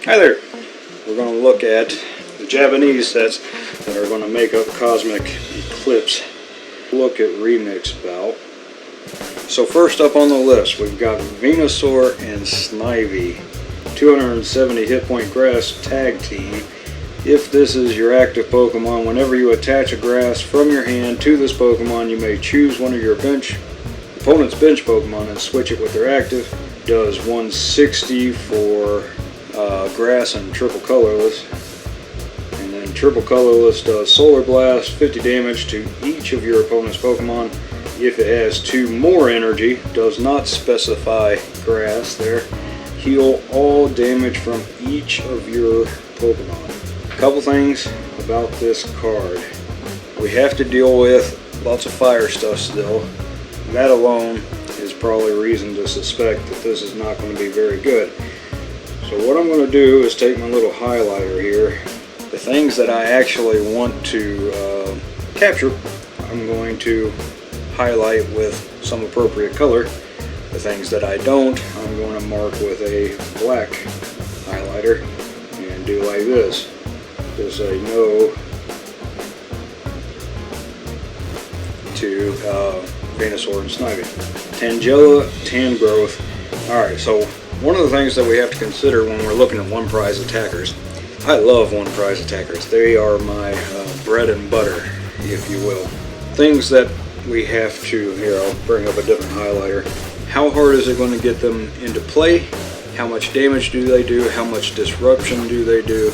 Hi there! We're going to look at the Japanese sets that are going to make up Cosmic Eclipse. Look at Remix Bout. So first up on the list, we've got Venusaur and Snivy. 270 hit point grass tag team. If this is your active Pokemon, whenever you attach a grass from your hand to this Pokemon, you may choose one of your opponent's bench Pokemon and switch it with their active. Does 160 for grass and triple colorless. And then triple colorless does Solar Blast, 50 damage to each of your opponent's Pokemon. If it has 2 more energy, does not specify grass there. Heal all damage from each of your Pokemon. A couple things about this card. We have to deal with lots of fire stuff still. That alone is probably reason to suspect that this is not going to be very good. So what I'm going to do is take my little highlighter here. The things that I actually want to capture, I'm going to highlight with some appropriate color. The things that I don't, I'm going to mark with a black highlighter and do like this. Just say no to Venusaur and Snivy. Tangela, Tangrowth. Alright, so one of the things that we have to consider when we're looking at one prize attackers, I love one prize attackers. They are my bread and butter, if you will. Things that we have to, here I'll bring up a different highlighter. How hard is it going to get them into play? How much damage do they do? How much disruption do they do?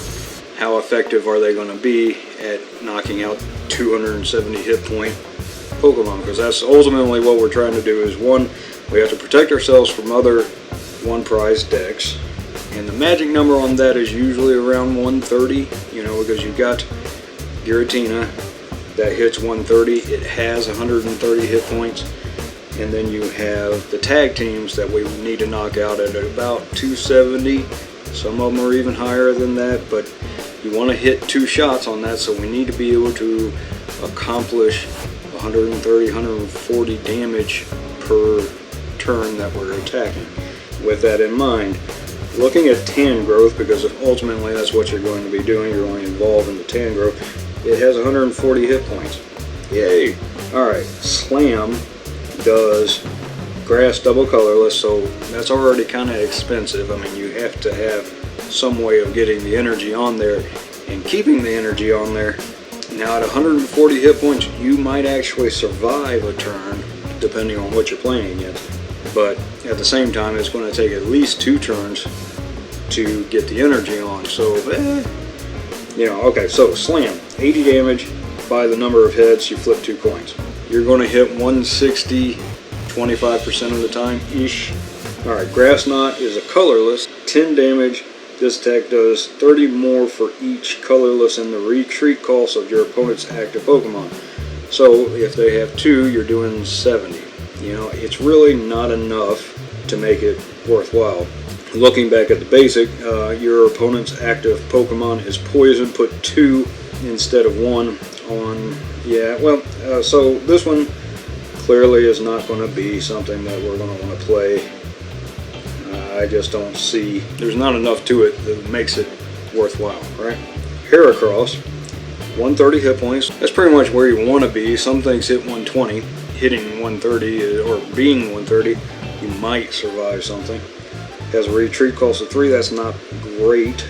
How effective are they going to be at knocking out 270 hit point Pokemon? Because that's ultimately what we're trying to do is, one, we have to protect ourselves from other one prize decks. And the magic number on that is usually around 130, you know, because you've got Giratina that hits 130, it has 130 hit points. And then you have the tag teams that we need to knock out at about 270. Some of them are even higher than that, but you want to hit 2 shots on that, so we need to be able to accomplish 130, 140 damage per turn that we're attacking. With that in mind, looking at Tangrowth, because ultimately that's what you're going to be doing, you're only involved in the Tangrowth, it has 140 hit points. Yay! Alright, Slam does grass double colorless, so that's already kind of expensive. I mean, you have to have some way of getting the energy on there and keeping the energy on there. Now at 140 hit points, you might actually survive a turn, depending on what you're playing against. But at the same time, it's going to take at least 2 turns to get the energy on. So, you know, okay, so Slam, 80 damage by the number of heads, you flip 2 coins. You're going to hit 160, 25% of the time-ish. Alright, Grass Knot is a colorless, 10 damage. This attack does 30 more for each colorless in the retreat cost of your opponent's active Pokemon. So if they have 2, you're doing 70. You know, it's really not enough to make it worthwhile. Looking back at the basic, your opponent's active Pokemon is poison, put 2 instead of 1 on, yeah, well, so this one clearly is not going to be something that we're going to want to play. I just don't see, there's not enough to it that makes it worthwhile, right? Heracross, 130 hit points. That's pretty much where you want to be. Some things hit 120. Hitting 130 or being 130, you might survive something. Has a retreat cost of 3, that's not great.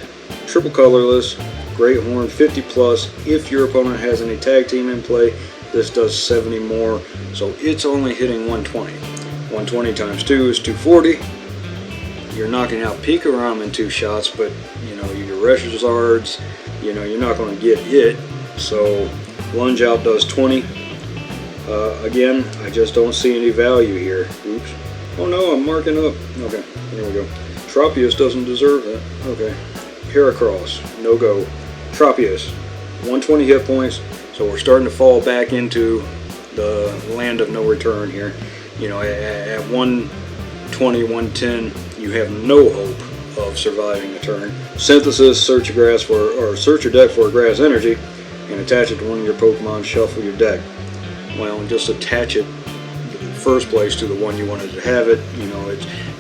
Triple colorless, Great Horn, 50 plus. If your opponent has any tag team in play, this does 70 more, so it's only hitting 120. 120 times 2 is 240. You're knocking out Pikarom in 2 shots, but you know, your Reshazards, you know, you're not going to get it. So Lunge Out does 20. Again, I just don't see any value here. Oops. Oh no, I'm marking up. Okay, there we go. Tropius doesn't deserve that. Okay. Heracross, no go. Tropius, 120 hit points. So we're starting to fall back into the land of no return here. You know, at 120, 110, you have no hope of surviving a turn. Synthesis, search your deck for a grass energy and attach it to one of your Pokemon, shuffle your deck. Well, just attach it in the first place to the one you wanted to have it. You know,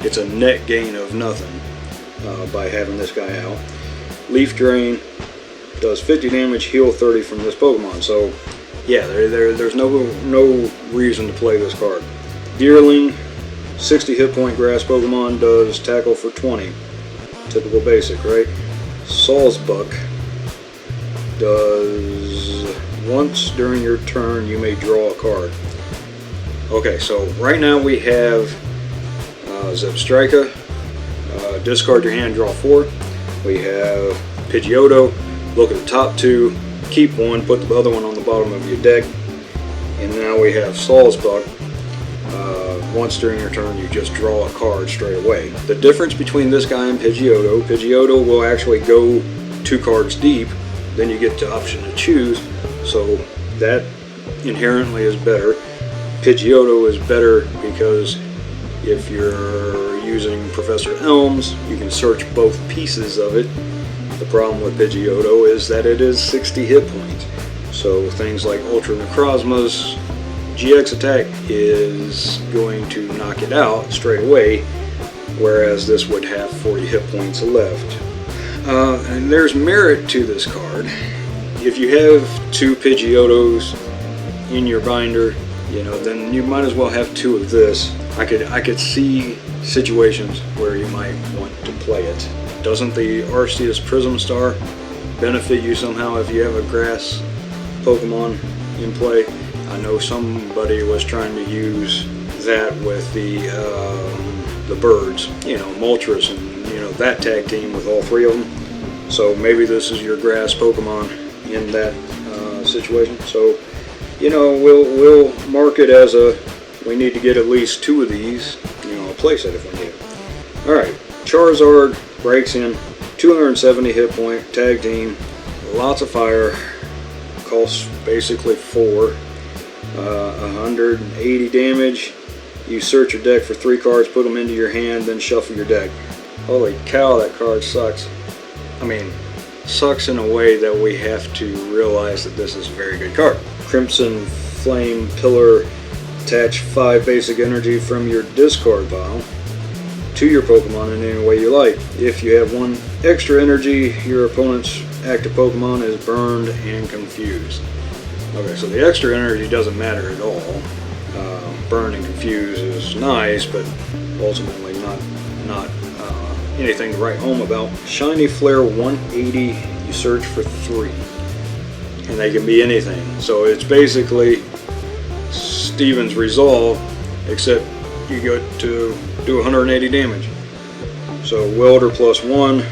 it's a net gain of nothing. by having this guy out. Leaf Drain does 50 damage, heal 30 from this Pokemon. So yeah, there's no reason to play this card. Deerling, 60 hit point grass Pokemon, does tackle for 20. Typical basic, right? Sawsbuck does once during your turn you may draw a card. Okay, so right now we have Zebstrika, discard your hand, draw 4. We have Pidgeotto, look at the top 2, keep one, put the other one on the bottom of your deck. And now we have Sawsbuck. Once during your turn you just draw a card straight away. The difference between this guy and Pidgeotto will actually go 2 cards deep, then you get the option to choose, so that inherently is better. Pidgeotto is better because if you're using Professor Elms, you can search both pieces of it. The problem with Pidgeotto is that it is 60 hit points, so things like Ultra Necrozma's GX attack is going to knock it out straight away, whereas this would have 40 hit points left. And there's merit to this card. If you have 2 Pidgeottos in your binder, you know, then you might as well have 2 of this. I could see situations where you might want to play it. Doesn't the Arceus Prism Star benefit you somehow if you have a grass Pokemon in play? I know somebody was trying to use that with the birds, you know, Moltres and, you know, that tag team with all 3 of them. So maybe this is your grass Pokemon in that situation. So, you know, we'll mark it as we need to get at least 2 of these, you know, a playset if we need it. Alright, Charizard breaks in, 270 hit point, tag team, lots of fire, costs basically 4. 180 damage. You search your deck for 3 cards, put them into your hand, then shuffle your deck. Holy cow, that card sucks. I mean, sucks in a way that we have to realize that this is a very good card. Crimson Flame Pillar, attach 5 basic energy from your discard pile to your Pokemon in any way you like. If you have 1 extra energy, your opponent's active Pokemon is burned and confused. Okay, so the extra energy doesn't matter at all. Burn and confuse is nice, but ultimately not anything to write home about. Shiny Flare 180, you search for 3. And they can be anything. So it's basically Steven's Resolve, except you go to do 180 damage. So Welder +1,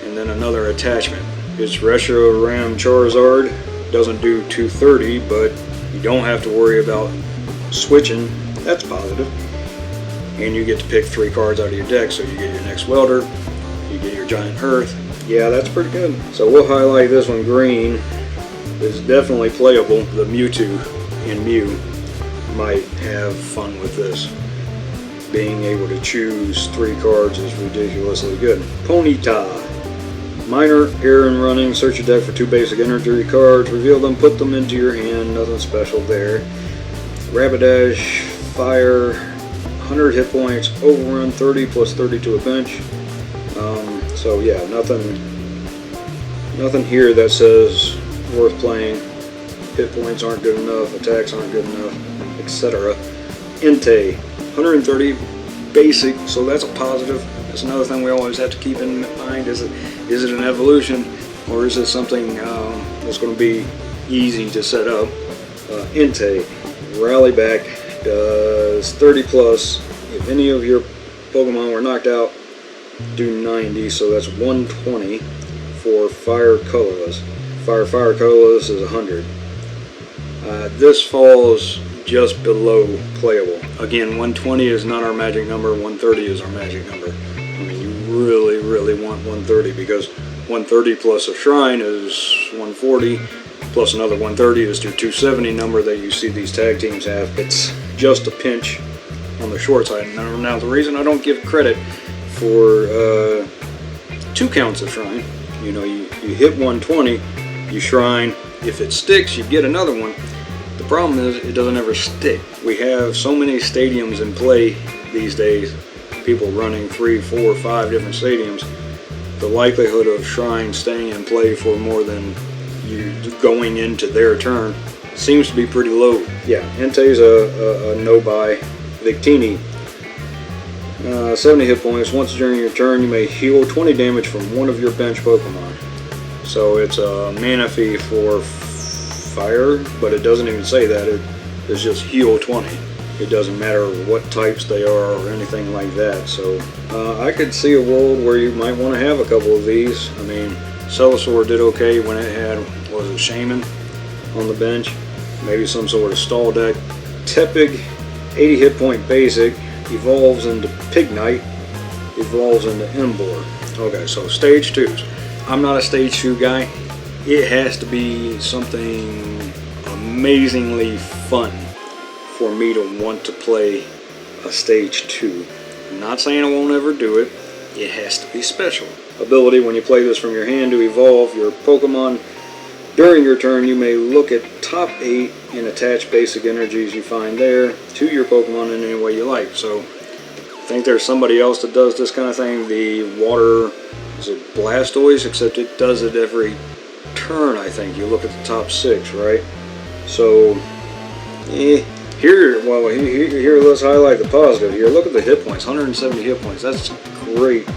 and then another attachment. It's Reshiram Charizard. Doesn't do 230, but you don't have to worry about switching. That's positive. And you get to pick 3 cards out of your deck, so you get your next Welder, you get your Giant Earth. Yeah, that's pretty good. So we'll highlight this one green. It's definitely playable. The Mewtwo in Mew might have fun with this. Being able to choose 3 cards is ridiculously good. Ponyta. Minor errand running, search your deck for 2 basic energy cards, reveal them, put them into your hand, nothing special there. Rapidash, fire, 100 hit points, overrun 30 plus 30 to a bench. So yeah, nothing here that says worth playing. Hit points aren't good enough, attacks aren't good enough, etc. Entei, 130 basic, so that's a positive. That's another thing we always have to keep in mind. Is it an evolution, or is it something that's going to be easy to set up? Entei, Rally Back, does 30 plus. If any of your Pokemon were knocked out, do 90, so that's 120 for Fire Colorless. Fire Colorless is 100. This falls just below playable. Again, 120 is not our magic number, 130 is our magic number. I mean, you really want 130, because 130 plus a Shrine is 140, plus another 130 is your 270 number that you see these tag teams have. It's just a pinch on the short side. Now the reason I don't give credit for 2 counts of Shrine, you know, you hit 120, you Shrine, if it sticks, you get another one. The problem is it doesn't ever stick. We have so many stadiums in play these days, people running 3, 4, 5 different stadiums, the likelihood of Shrine staying in play for more than you going into their turn seems to be pretty low. Yeah, Entei's a no-buy. Victini, 70 hit points. Once during your turn, you may heal 20 damage from one of your bench Pokemon. So it's a mana fee for fire, but it doesn't even say that. It's just heal 20. It doesn't matter what types they are or anything like that. So I could see a world where you might want to have a couple of these. I mean, Celosaur did okay when it had, what was it, Shaman on the bench. Maybe some sort of stall deck. Tepig, 80 hit point basic, evolves into Pignite, evolves into Emboar. Okay, so stage 2s. I'm not a stage 2 guy. It has to be something amazingly fun for me to want to play a stage 2. I'm not saying I won't ever do it. It has to be special. Ability, when you play this from your hand to evolve your Pokemon, during your turn you may look at top 8 and attach basic energies you find there to your Pokemon in any way you like. So I think there's somebody else that does this kind of thing. The water, is it Blastoise? Except it does it every turn, I think. You look at the top 6, right? So, here, let's highlight the positive here. Look at the hit points, 170 hit points. That's great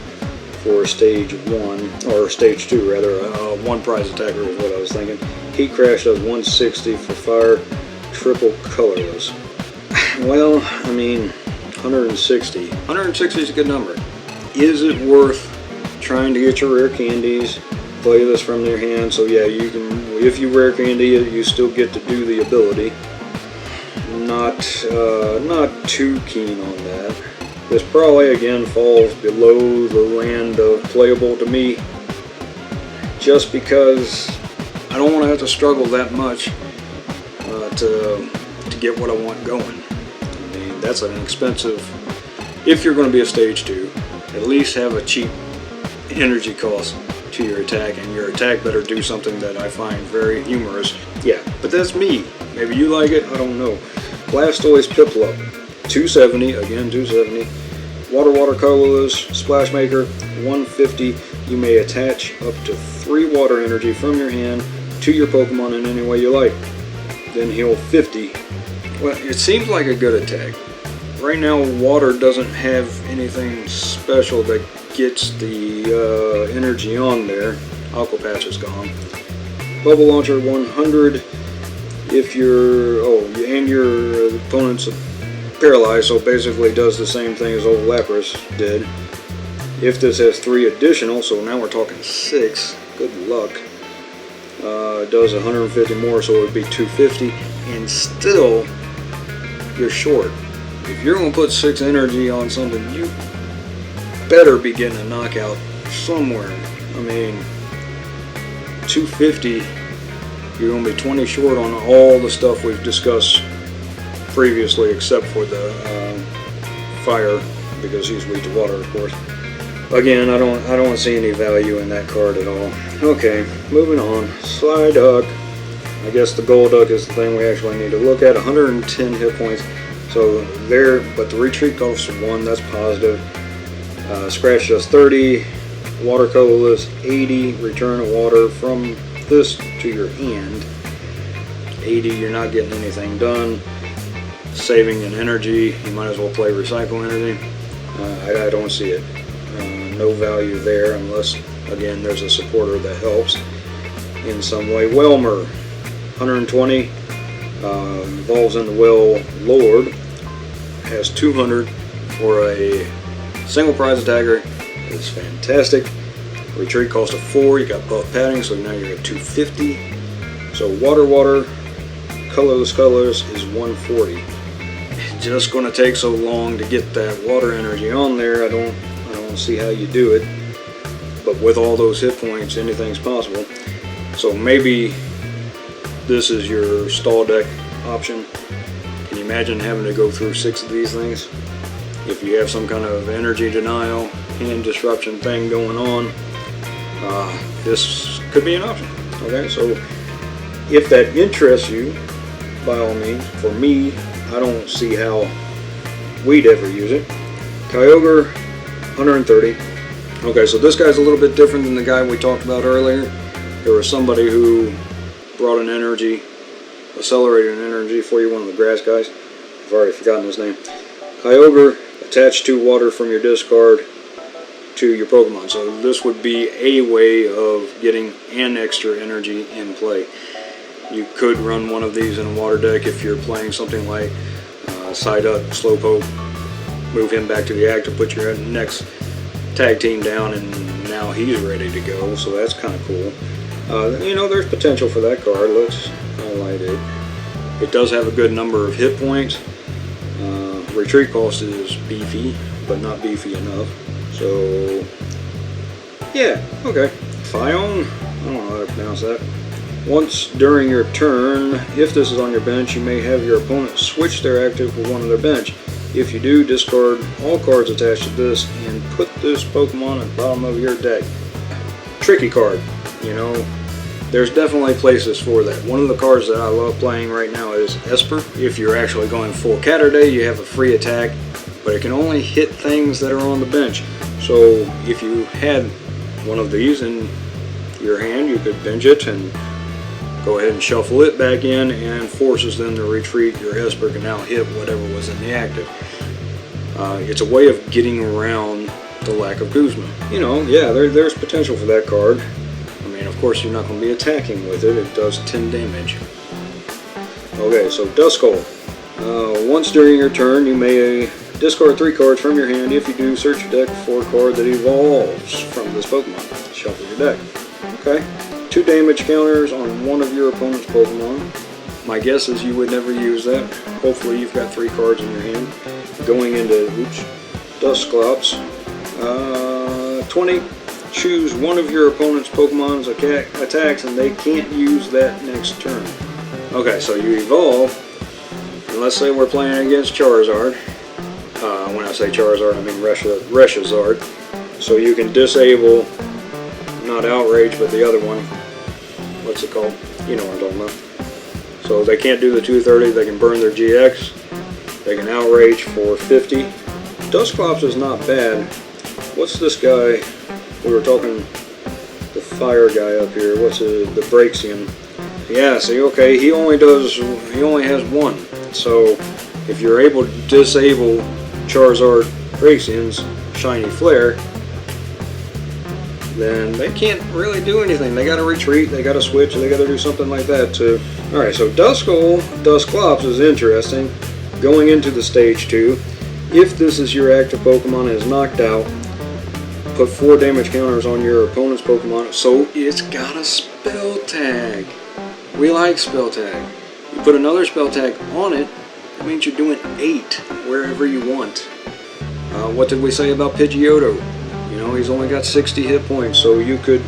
for stage 1, or stage 2 rather. One prize attacker is what I was thinking. Heat Crash does 160 for fire, triple colorless. Well, I mean, 160. 160 is a good number. Is it worth trying to get your rare candies, play this from their hand? So yeah, you can, if you rare candy it, you still get to do the ability. Not too keen on that. This probably again falls below the land of playable to me, just because I don't want to have to struggle that much to get what I want going. I mean, that's an expensive. If you're going to be a stage 2, at least have a cheap energy cost to your attack, and your attack better do something that I find very humorous. Yeah, but that's me. Maybe you like it, I don't know. Blastoise Piplup, 270, again 270. Water colorless, Splash Maker, 150. You may attach up to 3 water energy from your hand to your Pokemon in any way you like. Then heal 50. Well, it seems like a good attack. Right now, water doesn't have anything special that gets the energy on there. Aqua Patch is gone. Bubble Launcher 100. If your opponent's paralyzed, so basically does the same thing as old Lapras did. If this has 3 additional, so now we're talking 6. Good luck. It does 150 more, so it would be 250, and still you're short. If you're going to put 6 energy on something, you better be getting a knockout somewhere. I mean, 250, you're going to be 20 short on all the stuff we've discussed previously, except for the fire, because he's weak to water, of course. Again, I don't see any value in that card at all. Okay, moving on. Psyduck. I guess the Golduck is the thing we actually need to look at. 110 hit points. So there, but the retreat costs 1. That's positive. Scratch does 30. Water colorless 80. Return of water from this to your hand. 80. You're not getting anything done. Saving an energy. You might as well play recycle energy. I don't see it. No value there unless, again, there's a supporter that helps in some way. Whelmer, 120, evolves into Well Lord, has 200 for a single prize attacker. It's fantastic. Retreat cost of 4, you got buff padding, so now you're at 250. So water, colorless is 140. It's just going to take so long to get that water energy on there. I don't see how you do it, but with all those hit points, anything's possible. So maybe this is your stall deck option. Can you imagine having to go through 6 of these things? If you have some kind of energy denial, hand disruption thing going on, this could be an option. Okay, so if that interests you, by all means. For me, I don't see how we'd ever use it. Kyogre, 130. Okay, so this guy's a little bit different than the guy we talked about earlier. There was somebody who brought an energy, accelerated an energy for you, one of the grass guys. I've already forgotten his name. Kyogre, attach 2 water from your discard to your Pokemon. So this would be a way of getting an extra energy in play. You could run one of these in a water deck if you're playing something like Side Up, Slowpoke, move him back to the active, put your next tag team down, and now he's ready to go. So that's kind of cool. You know, there's potential for that card. Let's highlight it. It does have a good number of hit points. Retreat cost is beefy, but not beefy enough. So, yeah, okay. Phione, I don't know how to pronounce that. Once during your turn, if this is on your bench, you may have your opponent switch their active with one of their bench. If you do, discard all cards attached to this and put this Pokemon at the bottom of your deck. Tricky card, you know. There's definitely places for that. One of the cards that I love playing right now is Esper. If you're actually going full Catter Day, you have a free attack, but it can only hit things that are on the bench. So if you had one of these in your hand, you could bench it and go ahead and shuffle it back in, and forces them to retreat. Your Esper can now hit whatever was in the active. It's a way of getting around the lack of Guzma. You know, yeah, there's potential for that card. Of course, you're not going to be attacking with it. It does 10 damage. Okay, so Duskull. Once during your turn, you may discard 3 cards from your hand. If you do, search your deck for a card that evolves from this Pokemon. Shuffle your deck. Okay. 2 damage counters on one of your opponent's Pokemon. My guess is you would never use that. Hopefully, you've got 3 cards in your hand. Going into Dusclops. 20. Choose one of your opponent's Pokemon's attacks, and they can't use that next turn. Okay, so you evolve, and let's say we're playing against Charizard. When I say Charizard, I mean Reshazard. So you can disable, not Outrage, but the other one. What's it called? You know what I'm talking about. So they can't do the 230, they can burn their GX, they can Outrage for 50. Dusclops is not bad. What's this guy? We were talking the fire guy up here. What's the Braixen? Yeah, see, okay, he only has 1. So if you're able to disable Charizard Braixen's Shiny Flare, then they can't really do anything. They gotta retreat, they gotta switch, they gotta do something like that too. Alright, so Dusclops is interesting. Going into the stage 2, if this is your active Pokemon is knocked out, put 4 damage counters on your opponent's Pokemon, so it's got a spell tag. We like spell tag. You put another spell tag on it, that means you're doing 8 wherever you want. What did we say about Pidgeotto? You know, he's only got 60 hit points, so you could,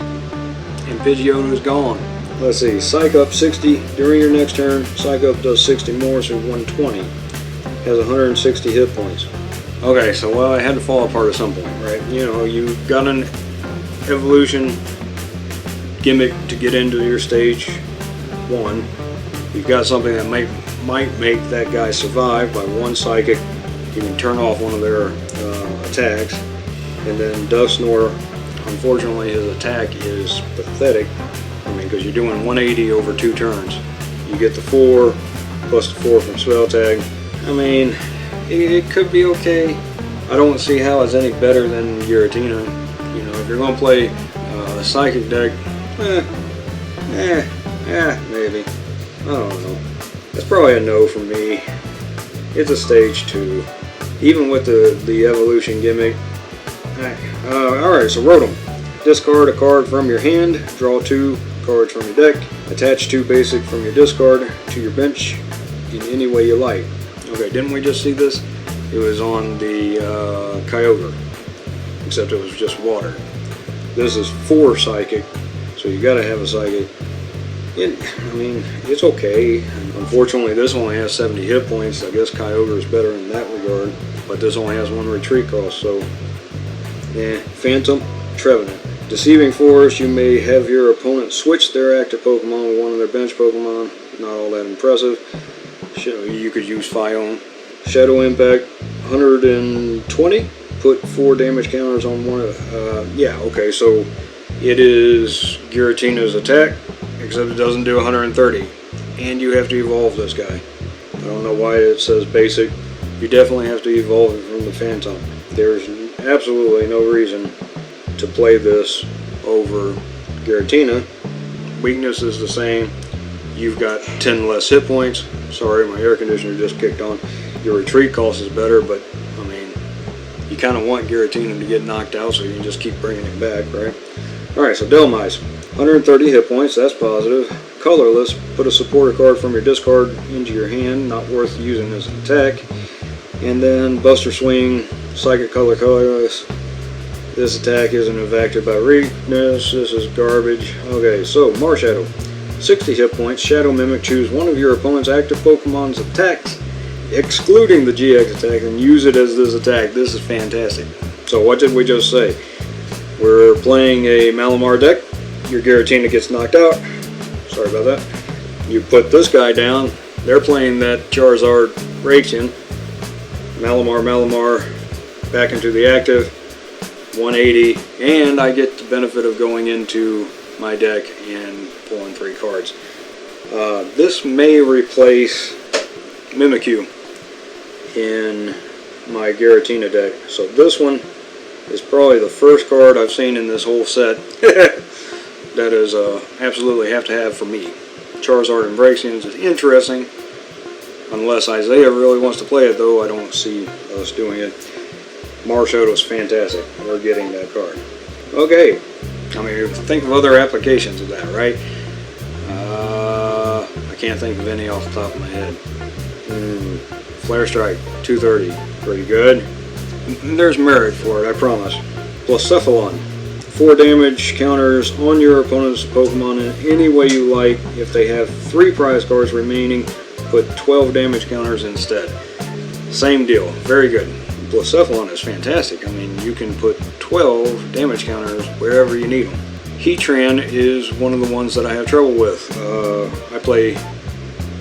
and Pidgeotto's gone. Let's see, Psych Up 60 during your next turn. Psych Up does 60 more, so 120. Has 160 hit points. Okay, so well, it had to fall apart at some point, right? You know, you got an evolution gimmick to get into your stage 1. You've got something that might make that guy survive by 1 psychic. You can turn off one of their attacks. And then Dusknoir, unfortunately, his attack is pathetic. I mean, because you're doing 180 over 2 turns. You get the 4 plus the 4 from spell tag. I mean, it could be okay. I don't see how it's any better than Giratina. You know, if you're going to play a Psychic deck, maybe. I don't know. That's probably a no for me. It's a stage 2. Even with the evolution gimmick. Alright, so Rotom. Discard a card from your hand. Draw 2 cards from your deck. Attach 2 basic from your discard to your bench in any way you like. Okay, didn't we just see this? It was on the Kyogre, except it was just water. This is 4 Psychic, so you gotta have a Psychic. I mean, it's okay. Unfortunately, this only has 70 hit points. I guess Kyogre is better in that regard, but this only has 1 retreat cost, so Phantom, Trevenant. Deceiving Force, you may have your opponent switch their active Pokemon with one of their bench Pokemon. Not all that impressive. You could use Phione. Shadow Impact, 120. put 4 damage counters on one of yeah, okay, so it is Giratina's attack, except it doesn't do 130. And you have to evolve this guy. I don't know why it says basic. You definitely have to evolve it from the Phantom. There's absolutely no reason to play this over Giratina. Weakness is the same. You've got 10 less hit points. Sorry, my air conditioner just kicked on. Your retreat cost is better, but I mean, you kind of want Giratina to get knocked out so you can just keep bringing it back, right? Alright, so Delmise, 130 hit points, that's positive. Colorless, put a supporter card from your discard into your hand, not worth using as an attack. And then Buster Swing, Psychic Colorless. This attack isn't affected by weakness, this is garbage. Okay, so Marshadow, 60 hit points, Shadow Mimic, choose one of your opponent's active Pokemon's attacks, excluding the GX attack, and use it as this attack. This is fantastic. So what did we just say? We're playing a Malamar deck, your Giratina gets knocked out. Sorry about that. You put this guy down, they're playing that Charizard Raichu. Malamar, back into the active, 180, and I get the benefit of going into my deck and pulling 3 cards. This may replace Mimikyu in my Giratina deck. So this one is probably the first card I've seen in this whole set that is absolutely have to have for me. Charizard Embracians is interesting. Unless Isaiah really wants to play it, though, I don't see us doing it. Marshadow is fantastic. We're getting that card. Okay. I mean, think of other applications of that, right? I can't think of any off the top of my head. Flare Strike, 230. Pretty good. There's merit for it, I promise. Blacephalon, 4 damage counters on your opponent's Pokemon in any way you like. If they have 3 prize cards remaining, put 12 damage counters instead. Same deal. Very good. Blacephalon is fantastic. I mean, you can put 12 damage counters wherever you need them. Heatran is one of the ones that I have trouble with. I play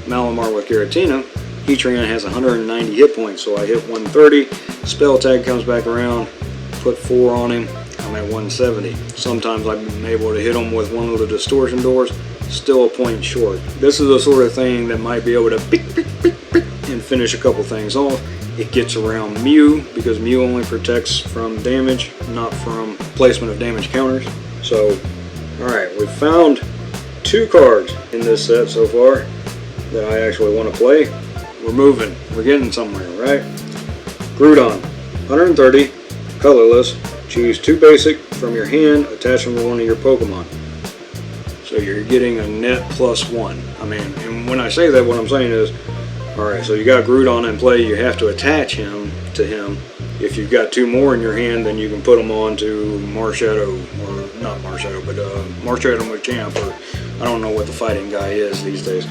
Malamar with Giratina. Heatran has 190 hit points, so I hit 130. Spell tag comes back around, put 4 on him, I'm at 170. Sometimes I'm able to hit him with one of the distortion doors, still a point short. This is the sort of thing that might be able to pick, and finish a couple things off. It gets around Mew, because Mew only protects from damage, not from placement of damage counters. So, alright, we've found 2 cards in this set so far that I actually want to play. We're moving, we're getting somewhere, right? Groudon, 130, colorless. Choose 2 basic from your hand, attach them to one of your Pokemon. So you're getting a net +1. I mean, and when I say that, what I'm saying is, alright, so you got Groudon in play, you have to attach him to him. If you've got 2 more in your hand, then you can put them on to Marshadow, or not Marshadow, but Marshadow Machamp, or I don't know what the fighting guy is these days.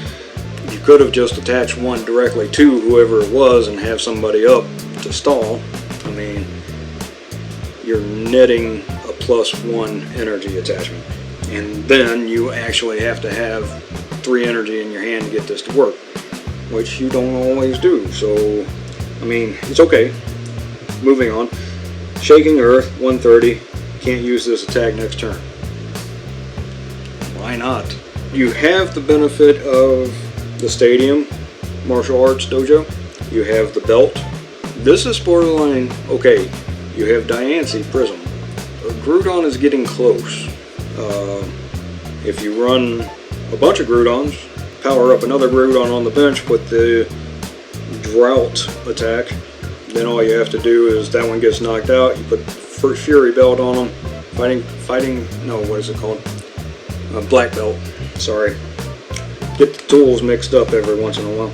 You could have just attached one directly to whoever it was and have somebody up to stall. I mean, you're netting a +1 energy attachment. And then you actually have to have 3 energy in your hand to get this to work, which you don't always do. So, I mean, it's okay. Moving on. Shaking Earth, 130. Can't use this attack next turn. Why not? You have the benefit of the Stadium Martial Arts Dojo. You have the belt. This is borderline okay. You have Diancie Prism. Groudon is getting close. If you run a bunch of Groudons, power up another Groudon on the bench with the Drought attack, then all you have to do is that one gets knocked out, you put Fury Belt on them, what is it called? Black Belt, sorry. Get the tools mixed up every once in a while.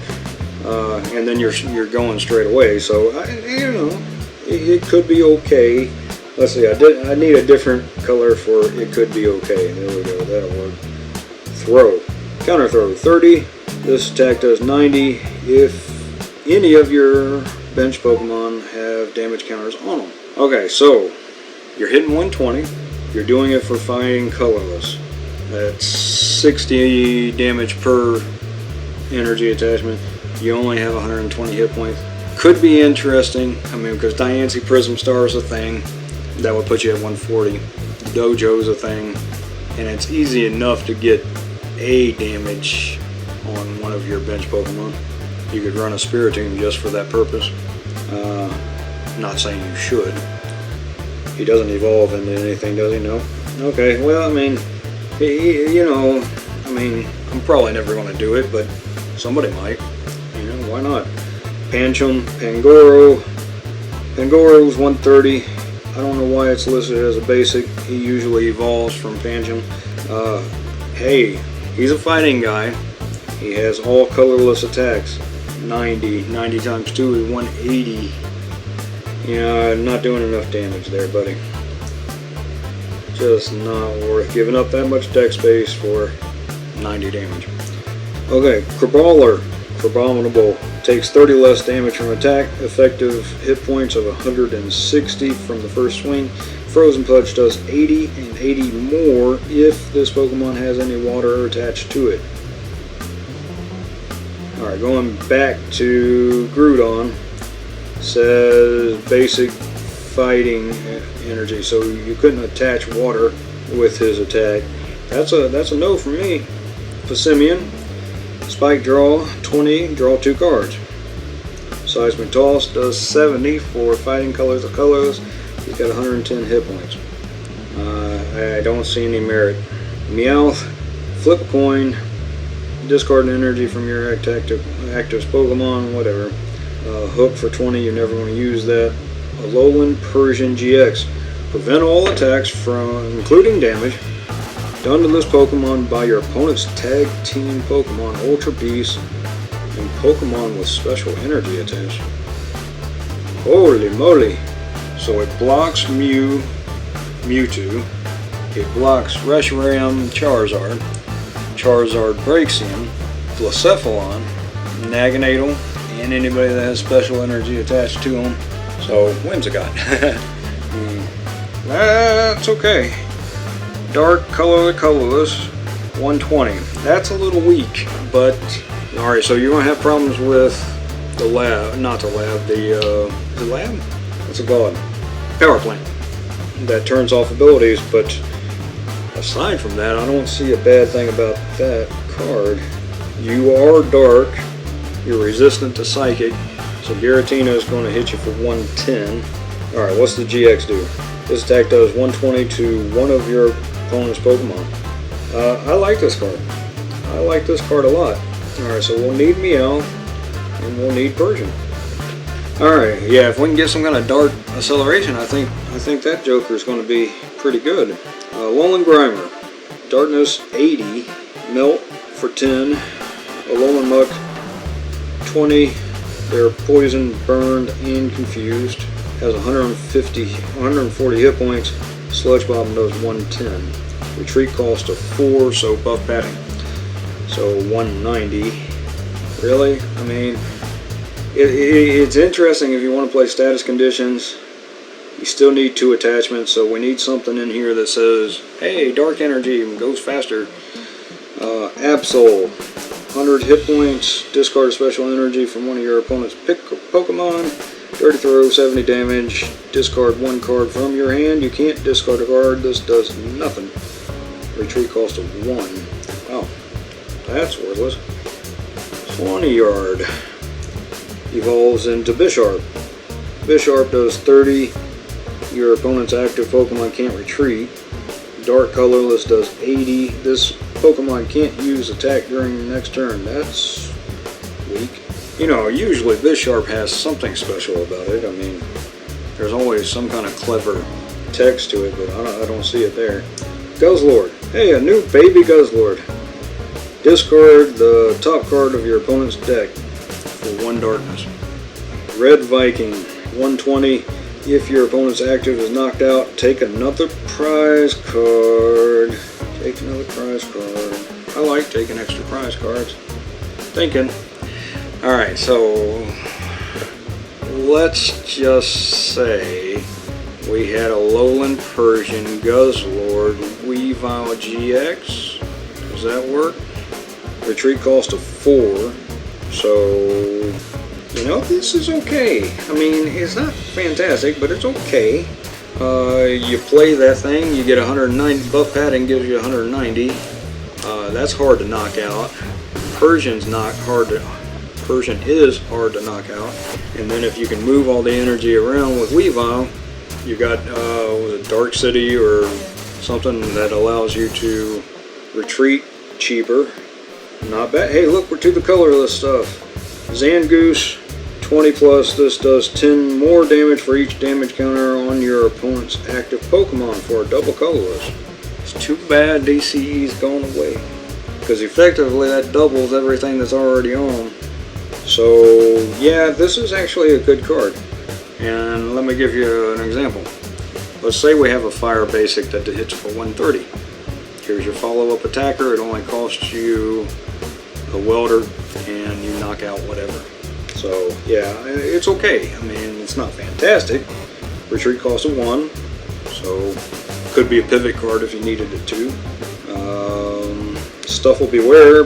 And then you're going straight away, so, it could be okay. Let's see, I need a different color for it could be okay. There we go, that'll work. Throw. Counter throw, 30. This attack does 90 if any of your bench Pokemon have damage counters on them. Okay, so you're hitting 120. You're doing it for fighting colorless. That's 60 damage per energy attachment. You only have 120 hit points. Could be interesting. I mean, because Diancie Prism Star is a thing. That would put you at 140. Dojo's a thing. And it's easy enough to get a damage on one of your bench Pokemon. You could run a Spiritomb just for that purpose. Not saying you should. He doesn't evolve into anything, does he? No? Okay, well, I mean, you know, I mean, I'm probably never going to do it, but somebody might. You know, why not? Pancham, Pangoro. Pangoro's 130. I don't know why it's listed as a basic. He usually evolves from Pancham. Hey, he's a fighting guy. He has all colorless attacks. 90 times 2 is 180. You know, not doing enough damage there, buddy. Just not worth giving up that much deck space for 90 damage. Okay, Craballer, Crabominable, takes 30 less damage from attack, effective hit points of 160 from the first swing. Frozen Punch does 80 and 80 more if this Pokemon has any water attached to it. Alright, going back to Groudon, says basic fighting energy, so you couldn't attach water with his attack. That's a no for me. Passimian, Spike Draw 20, draw 2 cards. Seismic Toss does 70 for fighting colors of colors. He's got 110 hit points. I don't see any merit. Meowth, flip a coin, discard an energy from your active Pokemon, whatever. Hook for 20, you're never going to use that. Alolan Persian GX. Prevent all attacks, including damage, done to this Pokemon by your opponent's tag team Pokemon, Ultra Beast, and Pokemon with special energy attached. Holy moly! So it blocks Mewtwo, it blocks Reshiram, Charizard breaks him, Blacephalon, Naganadel, and anybody that has special energy attached to them. So, Whimsicott. That's okay. Dark colorless, 120. That's a little weak, but alright, so you're going to have problems with the lab, not the lab, the lab? What's it called? Power plant. That turns off abilities, but aside from that, I don't see a bad thing about that card. You are dark, you're resistant to Psychic, so Giratina is going to hit you for 110. Alright, what's the GX do? This attack does 120 to one of your opponent's Pokemon. I like this card. I like this card a lot. Alright, so we'll need Meow, and we'll need Persian. Alright, yeah, if we can get some kind of dark acceleration, I think that Joker is going to be pretty good. Alolan Grimer, Darkness 80, Melt for 10, Alolan Muck 20, they're poisoned, burned, and confused, has 140 hit points, Sludge Bomb does 110, retreat cost of 4, so buff padding, so 190, really, I mean, it's interesting if you want to play status conditions. You still need 2 attachments, so we need something in here that says, hey, dark energy goes faster. Absol, 100 hit points, discard a special energy from one of your opponent's Pokemon, dirty throw, 70 damage, discard 1 card from your hand. You can't discard a card, this does nothing. Retreat cost of 1. Wow, that's worthless. 20 yard. Evolves into Bisharp. Bisharp does 30. Your opponent's active Pokemon can't retreat. Dark colorless does 80. This Pokemon can't use attack during the next turn. That's weak. You know, usually Bisharp has something special about it. I mean, there's always some kind of clever text to it, but I don't see it there. Guzzlord. Hey, a new baby Guzzlord. Discard the top card of your opponent's deck for 1 darkness. Red Viking, 120. If your opponent's active is knocked out, take another prize card. Take another prize card. I like taking extra prize cards. Thinking. Alright, so let's just say we had a Alolan Persian Guzzlord Weavile GX. Does that work? Retreat cost of 4. So you know, this is okay. I mean, it's not fantastic, but it's okay. You play that thing, you get 190, buff padding gives you 190. That's hard to knock out. Persian is hard to knock out. And then if you can move all the energy around with Weavile, you got Dark City or something that allows you to retreat cheaper. Not bad. Hey, look, we're to the colorless stuff. Zangoose, 20 plus. This does 10 more damage for each damage counter on your opponent's active Pokemon for a double colorless. It's too bad DCE's gone away, because effectively that doubles everything that's already on. So yeah, this is actually a good card. And let me give you an example. Let's say we have a fire basic that hits for 130. Here's your follow-up attacker. It only costs you a welder and you knock out whatever. So yeah, it's okay. I mean, it's not fantastic. Retreat costs a 1, so could be a pivot card if you needed it to. Stuff will beware.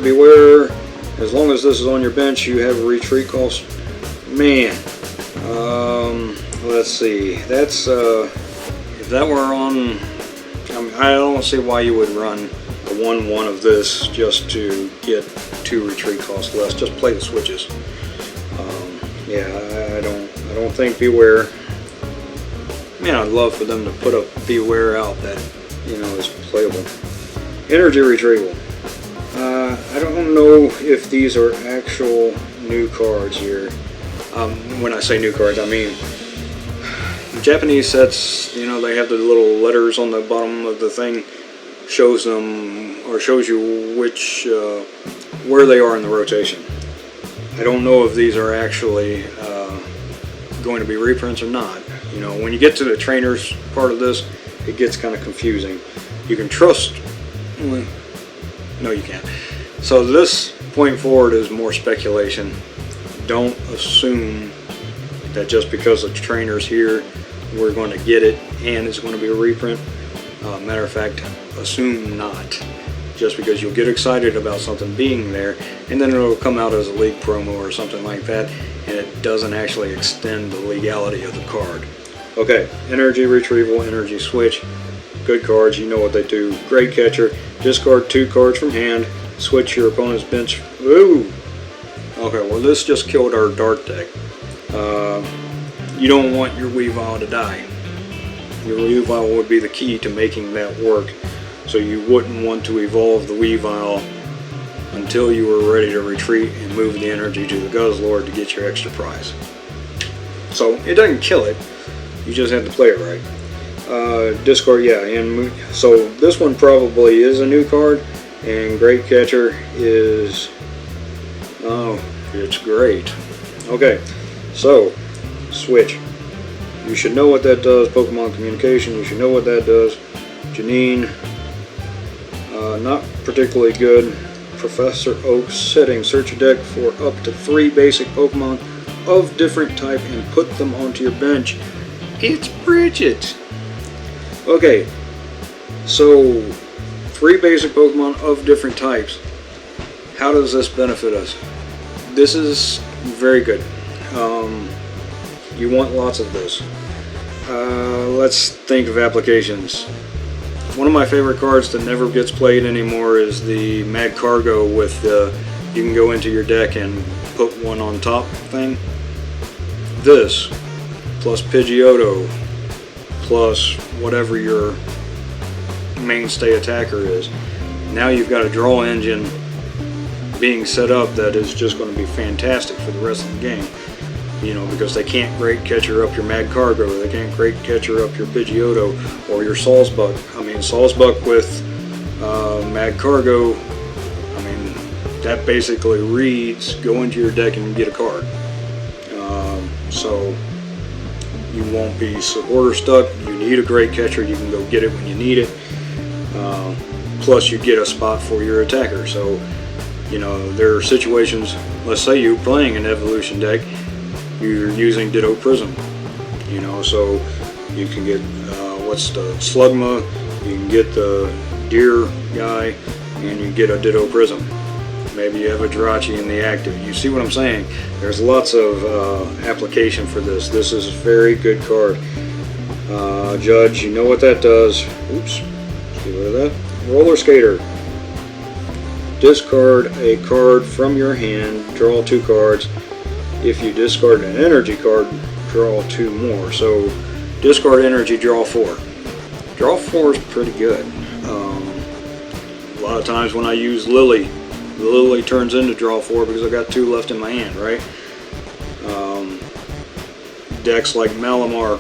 As long as this is on your bench, you have a retreat cost. Man, let's see. That's if that were on. I don't see why you would run a 1/1 of this just to get 2 retreat costs less. Just play the switches. Yeah, I don't think Beware. Man, I'd love for them to put a Beware out that, you know, is playable. Energy Retrieval. I don't know if these are actual new cards here. When I say new cards, I mean Japanese sets. You know, they have the little letters on the bottom of the thing, shows them or shows you which where they are in the rotation. I don't know if these are actually going to be reprints or not. You know, when you get to the trainers part of this, it gets kind of confusing. You can trust. No, you can't. So this point forward is more speculation. Don't assume that just because the trainer's here, we're going to get it and it's going to be a reprint. Matter of fact, assume not. Just because you'll get excited about something being there, and then it'll come out as a league promo or something like that, and it doesn't actually extend the legality of the card. Okay, Energy Retrieval, Energy Switch. Good cards, you know what they do. Great Catcher. Discard 2 cards from hand. Switch your opponent's bench. Ooh! Okay, well this just killed our Dark deck. You don't want your Weavile to die. Your Weavile would be the key to making that work. So you wouldn't want to evolve the Weavile until you were ready to retreat and move the energy to the Guzzlord to get your extra prize. So it doesn't kill it, you just have to play it right. Discard, yeah, and so this one probably is a new card, and Great Catcher is, oh, it's great. Okay, so Switch. You should know what that does. Pokemon Communication, you should know what that does. Janine, not particularly good. Professor Oak's setting. Search your deck for up to 3 basic Pokemon of different type and put them onto your bench. It's Bridget. Okay, so 3 basic Pokemon of different types. How does this benefit us? This is very good. You want lots of this. Let's think of applications. One of my favorite cards that never gets played anymore is the Mad Cargo with you can go into your deck and put one on top thing. This, plus Pidgeotto, plus whatever your mainstay attacker is. Now you've got a draw engine being set up that is just going to be fantastic for the rest of the game. You know, because they can't Great Catcher up your Mad Cargo, they can't Great Catcher up your Pidgeotto or your Sawsbuck. I mean, Sawsbuck with Mad Cargo, I mean, that basically reads, go into your deck and get a card. So you won't be order stuck. You need a Great Catcher, you can go get it when you need it. Plus you get a spot for your attacker. So, you know, there are situations, let's say you're playing an evolution deck, you're using Ditto Prism, you know, so you can get what's the Slugma, you can get the Deer guy, and you get a Ditto Prism. Maybe you have a Jirachi in the active. You see what I'm saying? There's lots of application for this. This is a very good card. Judge, you know what that does. Oops. Let's get rid of that. Roller Skater. Discard a card from your hand. Draw 2 cards. If you discard an energy card, draw 2 more. So discard energy, draw 4. Draw 4 is pretty good. A lot of times when I use Lily, the Lily turns into draw 4 because I've got 2 left in my hand, right? Decks like Malamar,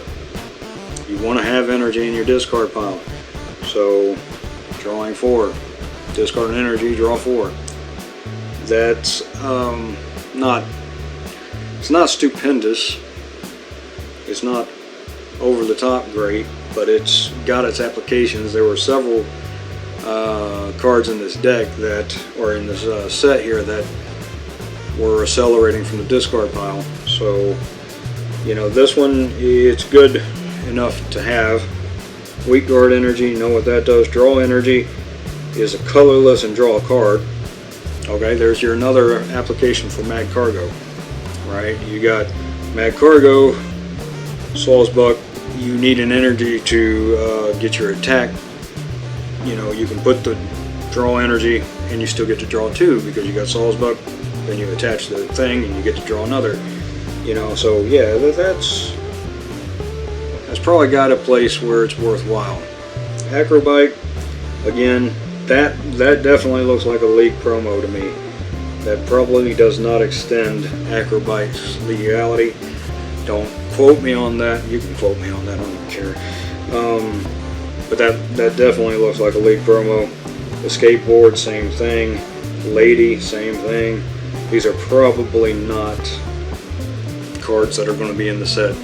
you want to have energy in your discard pile. So drawing 4, discard an energy, draw 4. That's it's not stupendous. It's not over the top great, but it's got its applications. There were several cards in this deck that, or in this set here, that were accelerating from the discard pile. So, you know, this one, it's good enough to have. Weak guard energy, you know what that does. Draw energy is a colorless and draw a card. Okay, there's your another application for Mad Cargo. Right, you got Mad Cargo, Sawsbuck. You need an energy to get your attack. You know, you can put the draw energy and you still get to draw 2 because you got Sawsbuck. Then you attach the thing and you get to draw another. You know, so yeah, that's probably got a place where it's worthwhile. Acrobite, again, that definitely looks like a league promo to me. That probably does not extend Acrobite's legality. Don't quote me on that. You can quote me on that, I don't care. But that definitely looks like a league promo. The skateboard, same thing. Lady, same thing. These are probably not cards that are going to be in the set.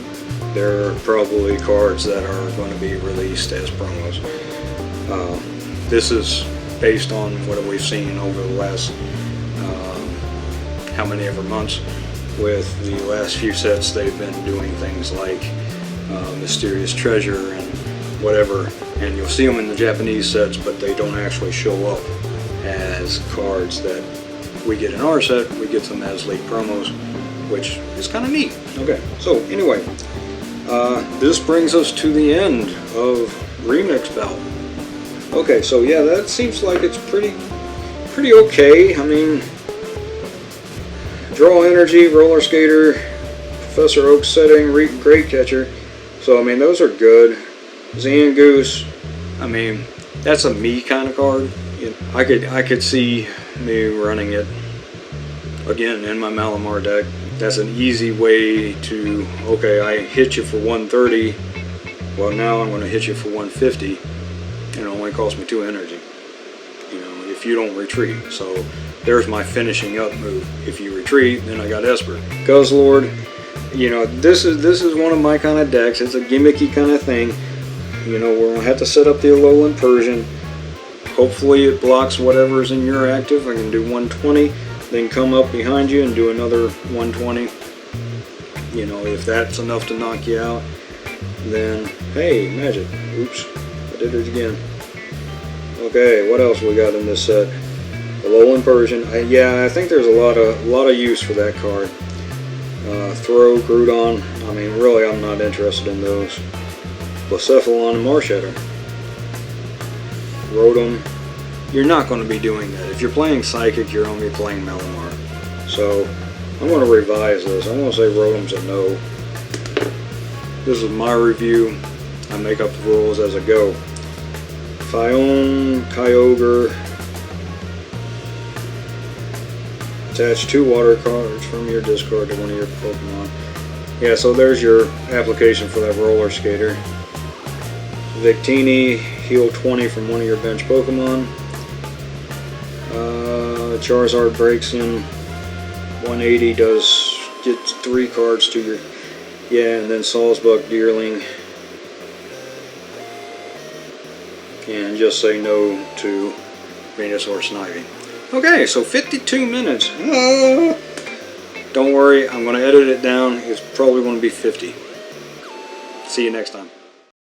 They're probably cards that are going to be released as promos. This is based on what we've seen over the last how many ever months. With the last few sets, they've been doing things like Mysterious Treasure and whatever, and you'll see them in the Japanese sets, but they don't actually show up as cards that we get in our set. We get them as late promos, which is kind of neat. Okay, so anyway, this brings us to the end of Remix Bout. Okay, so yeah, that seems like it's pretty okay. I mean, Draw Energy, Roller Skater, Professor Oak setting, Great Catcher. So I mean, those are good. Zangoose, I mean, that's a me kind of card. You know, I could see me running it again in my Malamar deck. That's an easy way to, okay, I hit you for 130. Well, now I'm going to hit you for 150. And it only costs me 2 energy. You know, if you don't retreat. So there's my finishing up move. If you retreat, then I got Esper. Guzzlord, you know, this is one of my kind of decks. It's a gimmicky kind of thing. You know, we're going to have to set up the Alolan Persian. Hopefully it blocks whatever's in your active. I can do 120, then come up behind you and do another 120. You know, if that's enough to knock you out, then hey, magic. Oops, I did it again. Okay, what else we got in this set? Alolan Persian. Yeah, I think there's a lot of use for that card. Throw, Groudon. I mean, really, I'm not interested in those. Blacephalon and Marshatter. Rotom. You're not going to be doing that. If you're playing Psychic, you're only playing Malamar. So, I'm going to revise this. I'm going to say Rotom's a no. This is my review. I make up the rules as I go. Phione, Kyogre. Attach 2 water cards from your discard to one of your Pokemon. Yeah, so there's your application for that Roller Skater. Victini, heal 20 from one of your bench Pokemon. Charizard breaks in 180, gets 3 cards to your, yeah, and then Sawsbuck, Deerling. And just say no to Venusaur Snivy. Okay, so 52 minutes. Don't worry, I'm going to edit it down. It's probably going to be 50. See you next time.